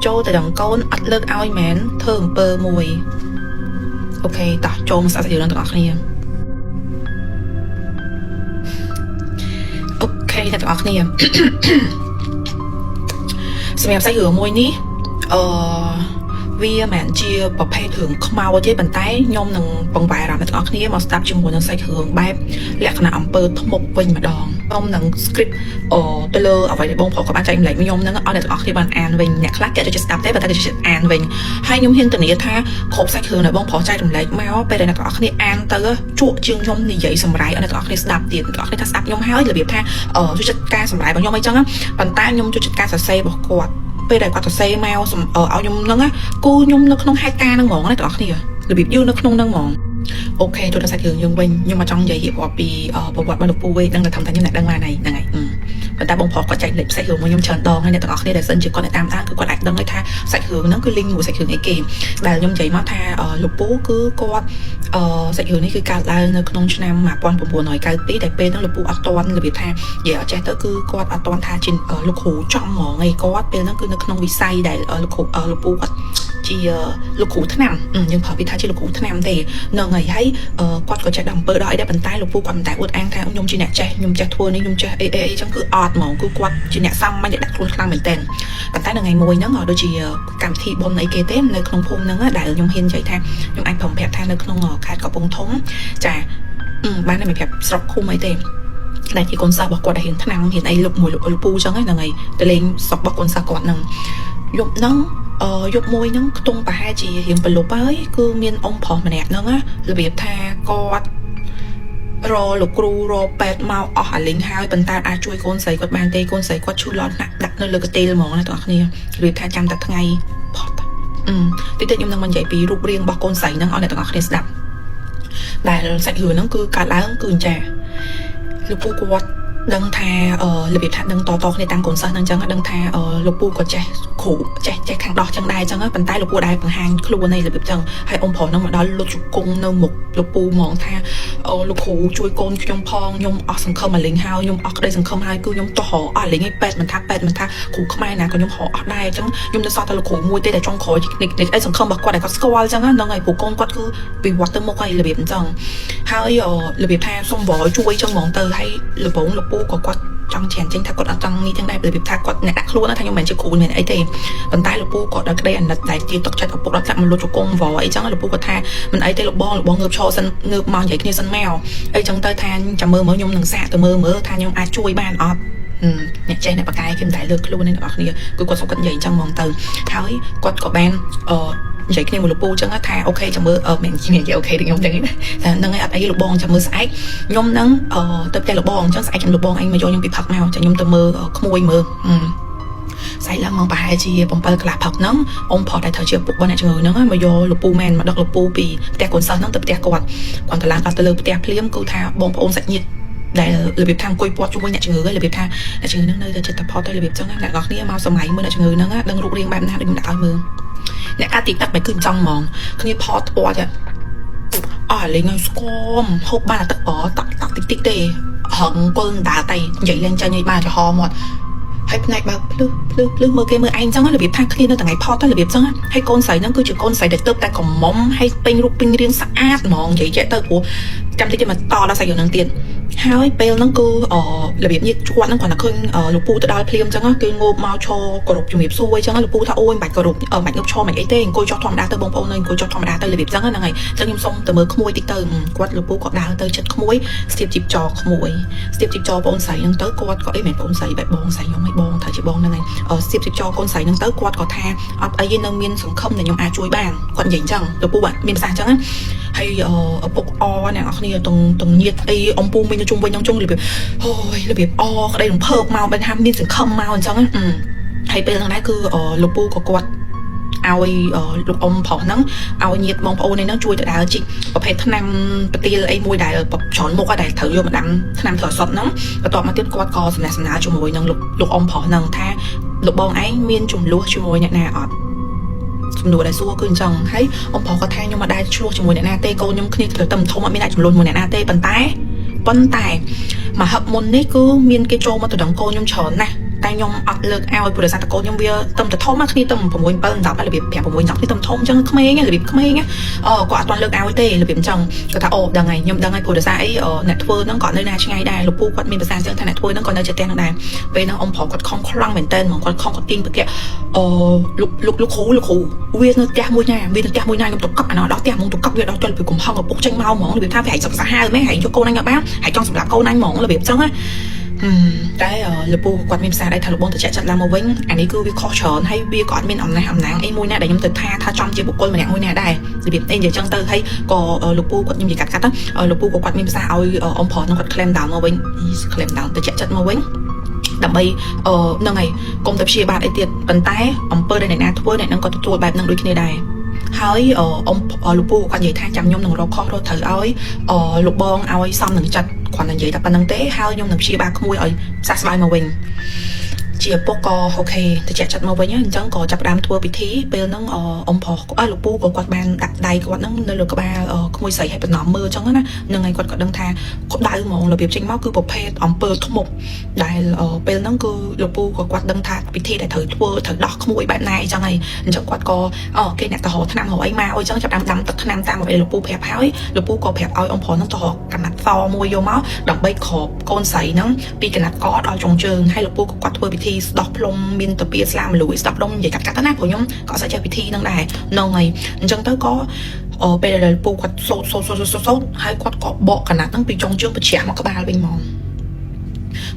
ចូលទៅដល់កូនអត់លើកឲ្យមែនធ្វើអំពើមួយអូខេតោះចូលមកសាកសាច់រឿងទាំងអស់គ្នាអូខេទាំងអស់គ្នាសម្រាប់សាច់រឿងមួយនេះវាមិនជាប្រភេទរឿងខ្មោចទេប៉ុន្តែខ្ញុំនឹងបង្វែរអារម្មណ៍ទាំងអស់គ្នាមកស្ដាប់ជាមួយនឹងសាច់រឿងបែបលក្ខណៈអំពើធ្មប់វិញម្ដងខ្ញុំនឹង script ទៅលើអ្វីដែលបងប្អូនក៏បានចែកម្លែកខ្ញុំនឹងឲ្យអ្នកទាំងអស់គ្នាបានអានវិញអ្នកខ្លះគេអាចស្ដាប់ទេប៉ុន្តែគេអាចអានវិញហើយខ្ញុំហ៊ានធានាថាគ្រប់សាច់រឿងដែលបងប្អូនចែកម្លែកមកពេលដែលអ្នកទាំងអស់គ្នាអានទៅជក់ជាងខ្ញុំនិយាយសម្រាយឲ្យអ្នកទាំងអស់គ្នាស្ដាប់ទៀតអ្នកទាំងអស់គ្នាថាស្ដាប់ខ្ញុំហើយរបៀបថាជួយចិត្តការសម្រាយរបស់ខ្ញុំអីចឹងប៉ុន្តែខ្ញុំជួយចិត្តការសរសេររបស់គាត់ពេលដែលគាត់សរសេរមកឲ្យខ្ញុំហ្នឹងគូខ្ញុំនៅក្នុងហេតុការណ៍ហ្នឹងហ្មងណាបងប្អូនគ្នារបៀបយូរនៅក្នុងហ្នឹងហ្មងអូខេចូលដល់សាច់រឿងយើងវិញខ្ញុំមកចង់និយាយរៀបរាប់ពីប្រវត្តិរបស់លោកពូវិញដឹងតែខ្ញុំអ្នកដឹងបានហ្នឹងហើយប៉ុន្តែបងប្អូនគាត់ចែកលេខសាច់រឿងមកខ្ញុំច្រើនដងហើយអ្នកទាំងអស់គ្នាដែលសិនជាគាត់តាមគឺគាត់អាចដឹងថាសាច់រឿងហ្នឹងគឺលីងមួយសាច់រឿងអីគេដែលខ្ញុំនិយាយមកថាលោកពូគឺគាត់សាច់រឿងនេះគឺកើតឡើងនៅក្នុងឆ្នាំ1992ដែលពេលហ្នឹងលោកពូអត់ទាន់របៀបថានិយាយអត់ចេះទៅគឺគាត់អត់ទាន់ថាជាលោកគ្រូចំហ្មងឯងគាត់ពេលហ្នឹងគឺនៅក្នុងវិស័យដែលលោកពូគាត់ជាលោកគ្រូថ្នាំយើងប្រើពាក្យថាជាលោកគ្រូថ្នាំទេនឹងហើយគាត់ក៏ចេះដល់អំពើដល់អីដែរប៉ុន្តែលោកពូគាត់មិនតែអួតអាងថាខ្ញុំជាអ្នកចេះខ្ញុំចេះធ្វើនេះខ្ញុំចេះអីចឹងគឺអត់ហ្មងគឺគាត់ជាអ្នកសាមញ្ញដែលដាក់ខ្លួនខ្លាំងមែនទែនប៉ុន្តែនៅថ្ងៃមួយហ្នឹងដូចជាកម្មវិធីបុណ្យអីគេទេនៅក្នុងភូមិហ្នឹងដែលខ្ញុំហ៊ាននិយាយថាខ្ញុំអាចប្រាប់ថានៅក្នុងខេត្តកំពង់ធំចាបានតែមិនប្រាប់ស្រុកឃុំអីទេដែលជាកូនសិស្សរបស់គាត់ដែលហ៊ានថ្នាំហ៊ានអីលុបមួយលោកពូចឹងហ្នឹងហើយទៅលេងស្រុករបស់កូនសិស្សគាត់ហ្នឹងយប់ហ្នឹងយប់មួយហ្នឹងខ្ទង់ប្រហែលជារៀងប្រលប់ហើយគឺមានអ៊ំប្រុសម្នាក់ហ្នឹងរបៀបថាគាត់រលោកគ្រូរពេទ្យមកអស់អាលីងហើយប៉ុន្តែអាចជួយកូនស្រីគាត់បានទេកូនស្រីគាត់ឈឺលន់ណាស់ដាក់នៅលើកន្ទេលហ្មងណាបងប្អូនគ្នារបៀបថាចាំតែថ្ងៃផុតតិចខ្ញុំនឹងមកនិយាយពីរូបរាងរបស់កូនស្រីហ្នឹងឲ្យអ្នកទាំងអស់គ្នាស្ដាប់ដែលសាច់រឿងហ្នឹងគឺកើតឡើងគឺអញ្ចឹងលោកពូគាត់ដឹងថារបៀបថាដឹងតគ្នាតាំងកូនសិស្សហ្នឹងអញ្ចឹងដឹងថាលោកពូក៏ចេះគ្រូចេះខាងដោះចឹងដែរអញ្ចឹងប៉ុន្តែលោកពូដែរបង្ហាញខ្លួននៃរបៀបចឹងហើយអ៊ំប្រុសហ្នឹងមកដល់លុតជង្គង់នៅមុខលោកពូហ្មងថាលោកគ្រូជួយកូនខ្ញុំផងខ្ញុំអស់សង្ឃឹមអាលីងហើយខ្ញុំអស់ក្តីសង្ឃឹមហើយគឺខ្ញុំតោះរកអាលីងឲ្យពេទ្យមិនថាគ្រូខ្មែរណាក៏ខ្ញុំរកអស់ដែរអញ្ចឹងខ្ញុំទៅសតតែលោកគ្រូមួយទេតែចុងក្រោយអីសង្ឃឹមរបស់គាត់ដែលគាត់ស្គាល់អញ្ចឹងហ្នឹងហើយព្រោះកូនគាត់គឺវិវត្តទៅមុខហើយរបៀបអញ្ចឹងហើយរបៀបថាសុំវល់ជួយចឹងហ្មងទៅហើយលោកពូក៏គាត់ចង់ច្រានចេញថាគាត់អត់ចង់នេះចឹងដែររបៀបថាគាត់អ្នកដាក់ខ្លួនថាខ្ញុំមិនជាគ្រូមានអីទេប៉ុន្តែលោកពូក៏ដល់ក្តីអាណិតដែលជាទុកចិត្តឪពុកដល់ថ្នាក់មកលុតជង្គង់វល់អីចឹងលោកពូគាត់ថាមិនអីទេលោកបងងើបឈរសិនងើបមកនិយាយគ្នាសិនមកអីចឹងទៅថាចាំមើលខ្ញុំនឹងសាកទៅមើលថាខ្ញុំអាចជួយបានអត់អ្នកចេះអ្នកបកកាយគេមិនតែលើកខ្លួនទេអ្នកនរគ្នាគឺគាត់សុខគាត់និយាយចឹងហ្មងទៅហើយគាត់ក៏បាននិយាយគ្នាមួយលោកពូចឹងថាអូខេចាំមើលមិននិយាយអូខេដូចខ្ញុំចឹងណាហ្នឹងហើយអត់អីលោកបងចាំមើលស្អែកខ្ញុំហ្នឹងទៅផ្ទះលោកបងអញ្ចឹងស្អែកខ្ញុំលោកបងអញមកយកខ្ញុំពីផឹកមកចាំខ្ញុំទៅមើលក្មួយមើលស្អែកឡើងមកប្រហែលជា7កន្លះផឹកហ្នឹងអ៊ំប្រុសដែលត្រូវជាពុករបស់អ្នកជំងឺហ្នឹងមកយកលោកពូមែនមកដឹកលោកពូពីផ្ទះកូនសិស្សហ្នឹងទៅផ្ទះគាត់ទៅឡើងដល់ទៅលើផ្ទះភ្លាមគឺថាបងប្អូនសាច់ញាតិដែលរបៀបថាអង្គុយពាត់ជាមួយអ្នកជំងឺរបៀបថាអ្នកជំងឺហ្នឹងនៅតែចិត្តតែផុតទៅរបៀបចឹងអ្នកនរគ្នាមកសម័យមើលអ្នកជំងឺហ្នឹងដឹងរូបរាងបែបណាដូចខ្ញុំដាក់ឲ្យមើលអ្នកកាទីទឹកមិនគឺចង់ហ្មងគ្នាផតពាត់អស់លេងឲ្យស្គមហូបបានទឹកតាក់តិចទេហងគល់ដើរតែនិយាយលេងចាញ់ឲ្យបានចំហមាត់ហើយផ្នែកបើភ្លឺមើលគេមើលឯងចឹងរបៀបថាគ្នានៅថ្ងៃផតទៅរបៀបចឹងហើយកូនស្រីហ្នឹងគឺជាកូនស្រីដែលទៅតែកំមុំហើយពេញរូបពេញរាងស្អាតហ្មងនិយាយចេះទៅព្រោះចាំតិចមកតដល់សាច់រឿងហ្នឹងទៀតហើយពេលហ្នឹងគឺរបៀបនេះគាត់ហ្នឹងគាត់តែឃើញលោកពូទៅដល់ភ្លាមចឹងគឺងើបមកឈរគោរពជំរាបសួរអញ្ចឹងលោកពូថាអូយមិនបាច់គោរពមិនងើបឈរមិនអីទេអង្គុយចុះធម្មតាទៅបងប្អូនអង្គុយចុះធម្មតាទៅរបៀបចឹងហ្នឹងហើយអញ្ចឹងខ្ញុំសុំទៅមើលក្មួយតិចទៅគាត់លោកពូគាត់ដើរទៅចិត្តក្មួយស្ទាបជីបចក្មួយស្ទាបជីបចបងស្រីហ្នឹងទៅគាត់ក៏អីមិនបងស្រីបែបបងស្រីខ្ញុំឲ្យបងថាជាបងហ្នឹងហើយស្ទាបជីបចកូនស្រីហ្នឹងទៅគាត់ក៏ថាអត់អីទេនៅមានសង្ឃឹមដែលខ្ញុំអាចជួយបានគាត់និយាយអញ្ចឹងលោកពូមានប្រសាសន៍អញ្ចឹងហើយឪពុកអ្នកនរគ្នាទាំងញាតអីអំពូមីនៅជុំវិញក្នុងជុំរបៀបអូយរបៀបក្តីរំភើបមកបែរថាមានសង្ឃឹមមកអញ្ចឹងហើយពេលហ្នឹងដែរគឺលោកពូក៏គាត់ឲ្យលោកអ៊ំប្រុសហ្នឹងឲ្យញាតិបងប្អូនហ្នឹងជួយទៅដើរជីកប្រភេទថ្នាំប្រទាលអីមួយដែលច្រើនមុខដែលត្រូវយកមកដាំថ្នាំត្រសត់ហ្នឹងបន្ទាប់មកទៀតគាត់ក៏សំណេះសំណាលជាមួយនឹងលោកអ៊ំប្រុសហ្នឹងថាលោកបងឯងមានចំនួនជាមួយអ្នកណាអត់ចំនួនដែលសួរគឺអញ្ចឹងហើយអ៊ំប្រុសគាត់ថាខ្ញុំមិនដែលឆ្លោះជាមួយអ្នកណាទេកូនខ្ញុំគ្នាទៅតែធំអត់មានអ្នកចំនួនមួយអ្នកណាទេប៉ុន្តែមកហឹកមុននេះគឺមានគេចូលមកទៅដល់កូនខ្ញុំច្រើនណាស់ តែខ្ញុំអត់លើកឲ្យព្រោះសារតកូនខ្ញុំវាទៅតែធំមកគ្នាទៅ6 7 10របៀប5 6 10គ្នាទៅធំអញ្ចឹងក្មេងរបៀបក្មេងគាត់អត់ទាន់លើកឲ្យទេរបៀបអញ្ចឹងគាត់ថាអូដឹងហើយខ្ញុំដឹងហើយព្រោះសារអីអ្នកធ្វើហ្នឹងគាត់នៅណាឆ្ងាយដែរលោកពូគាត់មានប្រសាសន៍អញ្ចឹងថាអ្នកធ្វើហ្នឹងគាត់នៅចិត្តទាំងហ្នឹងដែរពេលហ្នឹងអ៊ំប្រុសគាត់ខំខ្លាំងមែនតើហ្មងគាត់ខំគាត់ទាញប្រកែលោកគ្រូវានៅផ្ទះមួយណាខ្ញុំទៅកប់អានោះដល់ផ្ទះហ្មងទៅកប់វាដល់ចុលពីកំហឹងឪពុកចេញមកហ្មងរបៀបថាប្រហែលសឹកសាហាវមែនហើយយកកូនអញមកបានហើយចង់សម្រាប់កូនអញហ្មងរបៀបអញ្ចឹងណាតែលោកពូគាត់មានប្រសាសន៍ដែរថាលោកបងទៅចាក់ចិត្តឡើងមកវិញអានេះគឺវាខុសច្រើនហើយវាក៏អត់មានអំណាងអីមួយណាដែលខ្ញុំទៅថាចំជាបុគ្គលម្នាក់មួយណាដែររបៀបអីនិយាយអញ្ចឹងទៅហើយក៏លោកពូគាត់ខ្ញុំនិយាយកាត់ទៅលោកពូក៏គាត់មានប្រសាសន៍ឲ្យអ៊ំប្រុសហ្នឹងគាត់ claim down មកវិញ claim down ទៅចាក់ចិត្តមកវិញដើម្បីហ្នឹងហើយកុំទៅព្យាបាទអីទៀតប៉ុន្តែអំពើដែលអ្នកណាធ្វើអ្នកហ្នឹងក៏ទទួលបែបហ្នឹងដូចគ្នាដែរហើយលោកពូគាត់និយាយថាចាំខ្ញុំនឹងរកខុសរកត្រូវឲ្យលោកបងឲ្យសំនឹងចិត្តគាត់និយាយតែប៉ុណ្្នឹងទេហើយខ្ញុំនឹងព្យាបាលក្មួយឲ្យសះស្បើយមកវិញជាឪពុកក៏អូខេទៅចាក់ចិត្តមកវិញអញ្ចឹងក៏ចាប់ផ្ដើមធ្វើពិធីពេលហ្នឹងអ៊ំប្រុសលោកពូក៏គាត់បានដាក់ដៃគាត់ហ្នឹងនៅលើក្បាលក្មួយស្រីឲ្យបន្នំមើលអញ្ចឹងណានឹងហើយគាត់ក៏ដឹងថាក្តៅហ្មងរបៀបចេញមកគឺប្រភេទអំពើធ្មប់ដែលពេលហ្នឹងគឺលោកពូក៏គាត់ដឹងថាពិធីដែលត្រូវធ្វើត្រូវដោះក្មួយបែបណាអញ្ចឹងហើយអញ្ចឹងគាត់ក៏គេអ្នកទៅរកថ្នាំរកអីមកអញ្ចឹងចាប់ផ្ដើមដាំទឹកថ្នាំតាមអ្វីលោកពូប្រាប់ហើយលោកពូក៏ប្រាប់ឲ្យអ៊ំប្រុសហ្នឹងទៅរកកណាត់សមួយយកមកដើម្បីក្របកូនស្រីហ្នឹងពីកណាត់កដល់ចុងជើងហើយលោកពូក៏គាត់ធ្វើពិធីស្ដោះភ្លុំមានតាពីស្លាមលួយស្ដាប់ដុំនិយាយកាត់ណាព្រោះខ្ញុំក៏អត់ចេះពិធីហ្នឹងដែរហ្នឹងហើយអញ្ចឹងទៅក៏ពេលដែលពូគាត់សូត្រហើយគាត់ក៏បកកណាត់ហ្នឹងពីចុងជើងបញ្ជ្រះមកក្បាលវិញហ្មង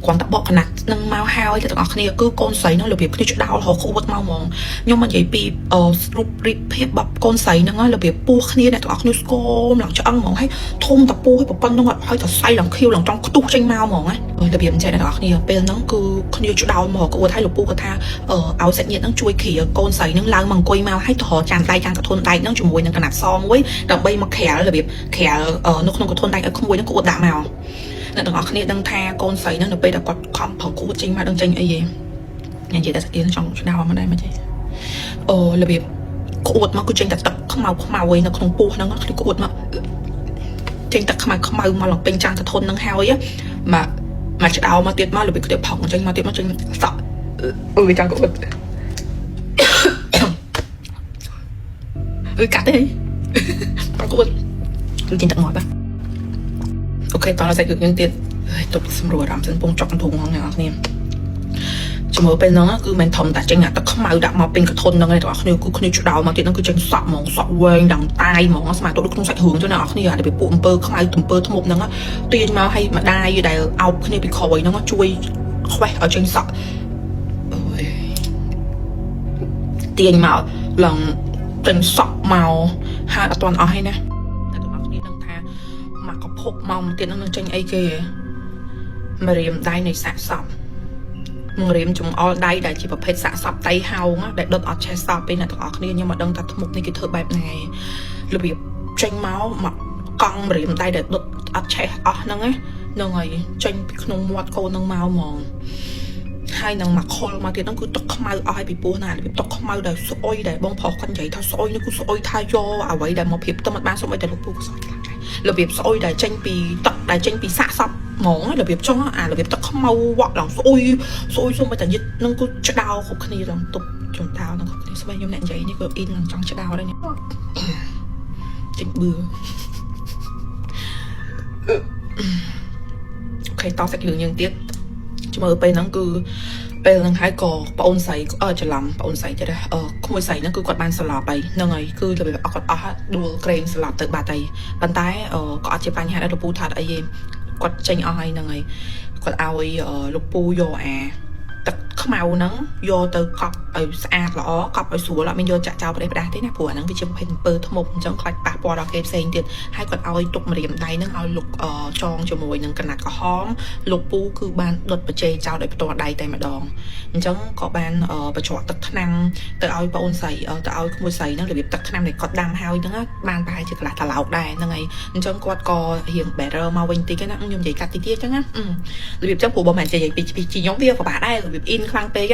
គាត់តែបកកណាត់នឹងមកហើយទាំងអស់គ្នាគឺកូនស្រីហ្នឹងរបៀបគ្នាឆ្ដោលរកអួតមកហ្មងខ្ញុំមិននិយាយពីរូបរីកភាពបបកូនស្រីហ្នឹងរបៀបពោះគ្នាអ្នកទាំងអស់គ្នាស្គមឡើងឆ្អឹងហ្មងហើយធំតពោះឲ្យប៉ុណ្្នឹងហើយទៅសៃឡើងខៀវឡើងចង់ខ្ទុះចេញមកហ្មងណារបៀបអញ្ចឹងអ្នកទាំងអស់គ្នាពេលហ្នឹងគឺគ្នាឆ្ដោលមកអួតហើយលោកពូគាត់ថាឲ្យសាច់ញាតិហ្នឹងជួយគ្រាកូនស្រីហ្នឹងឡើងមកអង្គុយមកហើយទៅរកចាំដៃចាំកធុនដៃហ្នឹងជាមួយនឹងកណាត់សមួយដើម្បីមកក្រាលរបៀបក្រាលនៅក្នុងកធុនដៃឲ្យក្មួយហ្នឹងក៏អួតដាក់មកអ្នកទាំងអស់គ្នាដឹងថាកូនស្រីហ្នឹងនៅពេលដែលគាត់ខំប្រកួតចេញមកដឹងចេញអីហ៎និយាយតែស្ទៀនចង់ឆ្ដោមកដែរមកចេះរបៀបក្អួតមកគឺចេញតែទឹកខ្មៅឯនៅក្នុងពោះហ្នឹងគឺក្អួតមកចេញទឹកខ្មៅមកឡើងពេញចាំងកធុនហ្នឹងហើយមកឆ្ដោមកទៀតមករបៀបគ្នាផុងចេញមកទៀតមកចេញសក់ចាំងក្អួតកាត់ទេក្អួតគឺចេញទឹកងាប់អូខេតោះសាច់គឺយើងទៀតទុកសម្រួលអារម្មណ៍សិនពងចុកធុងហ្នឹងអ្នកនរគ្នាជាមួយពេលហ្នឹងគឺមិនធំតែចេញទឹកខ្មៅដាក់មកពេញកធុនហ្នឹងឯងបងប្អូនគឺគ្នាឆ្ដោមកទៀតហ្នឹងគឺចេញសក់ហ្មងសក់វែងដល់តាយហ្មងស្មើទៅដូចក្នុងសាច់រឿងទៅអ្នកនរគ្នាអាពេលពួកអំពើខ្មៅអំពើធ្មប់ហ្នឹងទាញមកឲ្យម្ដាយដែលអោបគ្នាពីក្រោយហ្នឹងជួយខ្វេះឲ្យចេញសក់ទាញមកឡើងចេញសក់មកហើយអត់ទាន់អស់ហើយណាភពមកទៀតនឹងចេញអីគេមរៀមដៃនៃសាក់សពមរៀមចំអល់ដៃដែលជាប្រភេទសាក់សពដៃហោងដែលដុតអត់ឆេះសពពេលអ្នកទាំងអស់គ្នាខ្ញុំមកដឹងថាធ្មប់នេះគេធ្វើបែបណារបៀបចេញមកកង់មរៀមដៃដែលដុតអត់ឆេះអស់ហ្នឹងហ្នឹងហើយចេញពីក្នុងមាត់កូនហ្នឹងមកហ្មងហើយនឹងមកខលមកទៀតហ្នឹងគឺទឹកខ្មៅអស់ហើយពីពោះណារបៀបទឹកខ្មៅដែលស្អុយដែលបងប្រុសគាត់និយាយថាស្អុយនេះគឺស្អុយថាយកអ្វីដែលមកព្រៀបទៅមិនបានសូម្បីតែលោកពូក៏ស្អុយខ្លាំងដែររបៀបស្អុយដែលចេញពីទឹកដែលចេញពីសាកសពហ្មងរបៀបចុះរបៀបទឹកខ្មៅវក់ឡើងស្អុយសូម្បីតែយិតនឹងគឺឆ្ដោគ្រប់គ្នាឡើងទប់ចំដោនឹងគ្រប់គ្នាស្បែកខ្ញុំអ្នកនិយាយនេះគឺអ៊ីននឹងចង់ឆ្ដោដែរនេះចេញបឿអូខេតោះសាច់រឿងយើងទៀតមើលពេលហ្នឹងគឺពេលហ្នឹងហើយក៏ប្អូនស្រីច្រឡំប្អូនស្រីទៀតក្មួយស្រីហ្នឹងគឺគាត់បានស្លាប់ហើយហ្នឹងហើយគឺរបៀបគាត់អស់ដួលក្រែងស្លាប់ទៅបាត់ហើយប៉ុន្តែក៏អត់ជាបញ្ហាដែរលោកពូថាអីទេគាត់ចេញអស់ហើយហ្នឹងហើយគាត់ឲ្យលោកពូយកទឹកខ្មៅហ្នឹងយកទៅកប់ឲ្យស្អាតល្អកប់ឲ្យស្រួលអត់មានយកចាក់ចោលប្រទេសផ្ដាស់ទេណាព្រោះអាហ្នឹងវាជាប្រភេទអំពើធ្មប់អញ្ចឹងខ្លាចប៉ះពាល់ដល់គេផ្សេងទៀតហើយគាត់ឲ្យទុកម្រាមដៃហ្នឹងឲ្យលោកចងជាមួយនឹងកណាត់ក្រហមលោកពូគឺបានដុតបច្ចេកចោលដោយផ្ទាល់ដៃតែម្ដងអញ្ចឹងក៏បានបញ្ច្រកទឹកថ្នាំទៅឲ្យបងអូនស្រីទៅឲ្យក្មួយស្រីហ្នឹងរបៀបទឹកថ្នាំដែលគាត់ដាំហើយហ្នឹងបានប្រហែលជាកន្លះត្រឡោកដែរហ្នឹងហើយអញ្ចឹងគាត់ក៏រៀង better មកវិញតិចណាខ្ញុំនិយាយកាត់តិចទៀតអញ្ចឹងណារបៀបអញ្ចឹងព្រោះបើមិននិយាយពីខ្ញុំវាក៏បាក់ដែររបៀបអ៊ីនខ្លាំងពេក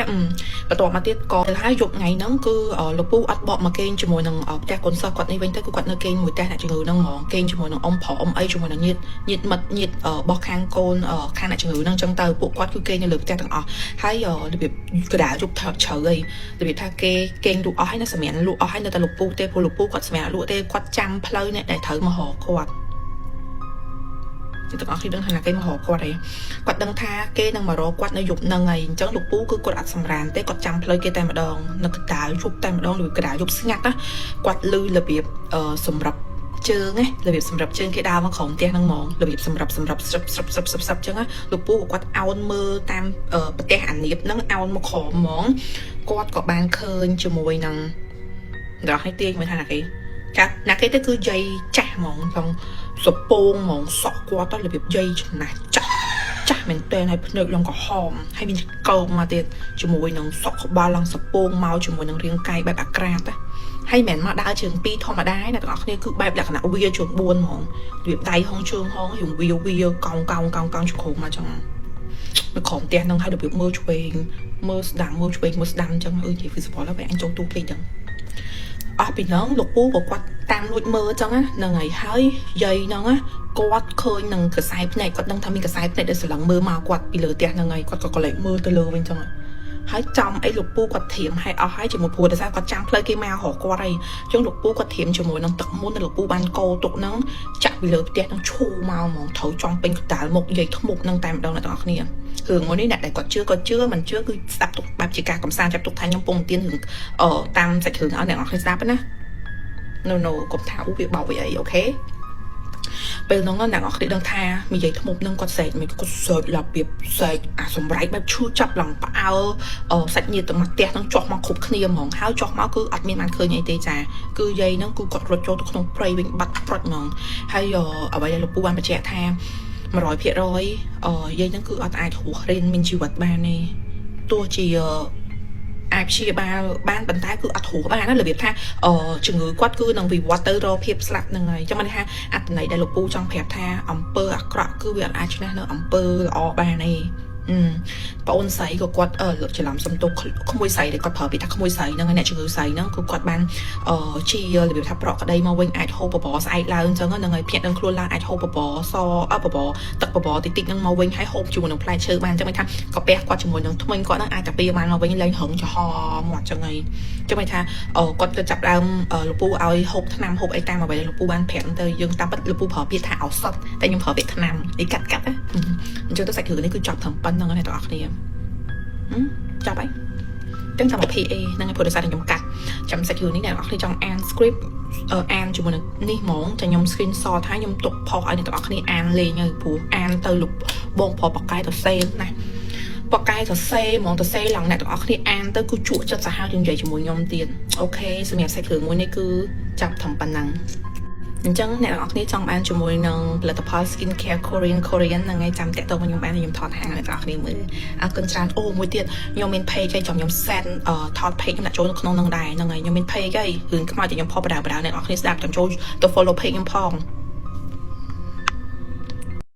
បន្ទាប់មកទៀតក៏ហើយយប់ថ្ងៃហ្នឹងគឺលោកពូអត់បកមកគេងជាមួយនឹងផ្ទះកូនសិស្សគាត់នេះវិញទៅគឺគាត់នៅគេង មួយតែអ្នកជំងឺហ្នឹងហ្មងគេជាមួយនឹងអ៊ំប្រុសអ៊ំអីជាមួយនឹងញាតិមិត្តញាតិរបស់ខាងកូនខាងអ្នកជំងឺហ្នឹងចឹងទៅពួកគាត់គឺគេនៅលើផ្ទះទាំងអស់ហើយរបៀបកដាលជប់ជ្រៅអីរបៀបថាគេលក់អស់ហើយនៅសម្រាប់លក់អស់ហើយនៅតែលោកពូទេព្រោះលោកពូគាត់សម្រាប់លក់ទេគាត់ចាំផ្លូវអ្នកដែលត្រូវមករកគាត់ទាំងអស់គ្នាដឹងថាគេមករកគាត់ឯងគាត់ដឹងថាគេនឹងមករកគាត់នៅយប់ហ្នឹងហើយអញ្ចឹងលោកពូគឺគាត់អត់សម្រានទេគាត់ចាំផ្លូវគេតែម្ដងនៅកដាលយប់តែម្ដងឬកដាលយប់ស្ងាត់ណាគាត់លឺរបៀបសម្រាប់ជើងណារបៀបសម្រាប់ជើងគេដើរមកក្រុមផ្ទះហ្នឹងហ្មងរបៀបសម្រាប់ស្រឹបអញ្ចឹងណាលោកពូគាត់អោនមើលតាមប្រទេសអានៀបហ្នឹងអោនមកក្រុមហ្មងគាត់ក៏បានឃើញជាមួយនឹងដល់ឲ្យទាញមើលថាណាគេចាណាគេទៅគឺយាយចាស់ហ្មងផងសពងហ្មងសក់គាត់ទៅរបៀបយាយចំណាស់ចាស់មែនតើហើយភ្នែកឡើងក្រហមហើយមានកោងមកទៀតជាមួយនឹងសក់ក្បាលឡើងសពងមកជាមួយនឹងរាងកាយបែបអាក្រាតណាហើយមិនមកដើរជើងពីរធម្មតាណាទាំងអស់គ្នាគឺបែបលក្ខណៈវាជើង4ហ្មងរបៀបដៃហងជើងហងយំវាកោងជ្រុំមកចឹងនៅក្រុមផ្ទះហ្នឹងហើយរបៀបមើលឆ្វេងមើលស្ដាំមើលឆ្វេងមើលស្ដាំចឹងនិយាយ visible ហើយអញចូលទូភ្លេចចឹងអស់ពីហ្នឹងលោកពូក៏គាត់តាមលួចមើលចឹងណាហ្នឹងហើយយាយហ្នឹងណាគាត់ឃើញនឹងកសែភ្នែកគាត់ដឹងថាមានកសែភ្នែកដែលស្រឡឹងមើលមកគាត់ពីលើផ្ទះហ្នឹងហើយគាត់ក៏កលេចមើលទៅលើវិញចឹងហើយចំអីលោកពូគាត់ធៀមឲ្យអស់ហើយជាមួយព្រោះតែគាត់ចាំផ្លូវគេមករកគាត់ហើយអញ្ចឹងលោកពូគាត់ធៀមជាមួយនឹងទឹកមុនដែលលោកពូបានកោទុកហ្នឹងចាក់ពីលើផ្ទះហ្នឹងឈូមកហ្មងត្រូវចំពេញកដាលមុខយាយធ្មប់ហ្នឹងតែម្ដងអ្នកទាំងអស់គ្នារឿងមួយនេះអ្នកដែលគាត់ជឿមិនជឿគឺស្ដាប់ទុកបែបជាការកំសាន្តចាប់ទុកថាខ្ញុំពងទានរឿងតាមសាច់រឿងឲ្យអ្នកទាំងអស់គ្នាស្ដាប់ណា no កុំថាវាបោកវាអីអូខេពេលហ្នឹងអ្នកនរគ្នាដឹងថានិយាយធ្មប់នឹងគាត់សែកមិនគាត់សើចឡាប់ពីសែកអាសម្រែកបែបឈឺចាប់ឡើងផ្អើសាច់ញាតិទៅមកផ្ទះហ្នឹងចុះមកគ្រប់គ្នាហ្មងហើយចុះមកគឺអត់មានបានឃើញអីទេចាគឺយាយហ្នឹងគឺគាត់រត់ចូលទៅក្នុងព្រៃវិញបាត់ព្រុចហ្មងហើយអ្វីដែលលោកពូបានបញ្ជាក់ថា 100% យាយហ្នឹងគឺអត់អាចរស់រៀនមានជីវិតបានទេទោះជាអាចព្យាបាលបានប៉ុន្តែគឺអត់រស់បានណារបៀបថាជំងឺគាត់គឺនឹងវិវត្តទៅរកភាពស្លាប់ហ្នឹងហើយចាំមិនថាអត្តន័យដែលលោកពូចង់ប្រាប់ថាអំពើអាក្រក់គឺវាអត់អាចឈ្នះនៅអំពើល្អបានទេបងអូនស្រីក៏គាត់ច្រឡំសំទុកក្មួយស្រីដែលគាត់ប្រើពាក្យថាក្មួយស្រីហ្នឹងអ្នកជំងឺស្រីហ្នឹងគឺគាត់បានជារបៀបថាប្រកក្តីមកវិញអាចហូបបបរស្អែកឡើងអញ្ចឹងហ្នឹងហើយភ្ញាក់នឹងខ្លួនឡើងអាចហូបបបរសបបរទឹកបបរតិចហ្នឹងមកវិញហើយហូបជាមួយនឹងផ្លែឈើបានអញ្ចឹងមិនថាកាពះគាត់ជាមួយនឹងថ្មិញគាត់ហ្នឹងអាចតែពីបានមកវិញលែងរឹងចំហមកអញ្ចឹងហើយអញ្ចឹងមិនថាគាត់ទៅចាប់ដើមលោកពូឲ្យហូបថ្នាំហូបអីតាមអ្វីដែលលោកពូបានប្រាប់ទៅយើងតាមពិតលោកពូប្រើពាក្យថាឱសថតែខ្ញុំប្រើពាក្យថ្នាំឯកាត់ណាអញ្ចឹងទៅសាច់រឿងនេះគឺចប់ត្រឹមប៉ុណ្្នឹងហើយបងប្អូនគ្នាចាប់ហើយទាំងតាម PA ហ្នឹងឯងព្រោះដោយសារខ្ញុំកាត់ចាំសាច់រឿងនេះអ្នកនរគ្នាចង់អាន script អានជាមួយនឹងនេះហ្មងចាខ្ញុំ screenshot ថាខ្ញុំទុកផុសឲ្យអ្នកនរគ្នាអានលេងហើយព្រោះអានទៅលោកបងប្រុសបកកាយទៅសេណាបកកាយទៅសេហ្មងទៅសេឡើងអ្នកនរគ្នាអានទៅគឺជក់ចិត្តសាហាវជាងនិយាយជាមួយខ្ញុំទៀតអូខេសម្រាប់សាច់រឿងមួយនេះគឺចាប់ត្រឹមប៉ុណ្ណឹងអញ្ចឹងអ្នកនរគ្នាចង់បានជាមួយនឹងផលិតផល skin care Korean ហ្នឹងឯងចាំតាក់ទងខ្ញុំបានខ្ញុំថតហាងអ្នកនរគ្នាមើលអរគុណច្រើនអូមួយទៀតខ្ញុំមាន page ឯងចាំខ្ញុំ send ថត page ខ្ញុំដាក់ចូលនៅក្នុងហ្នឹងដែរហ្នឹងហើយខ្ញុំមាន page ឯងរឿងខ្មៅតែខ្ញុំផុសបដាអ្នកនរគ្នាស្ដាប់ចាំចូលទៅ follow page ខ្ញុំផង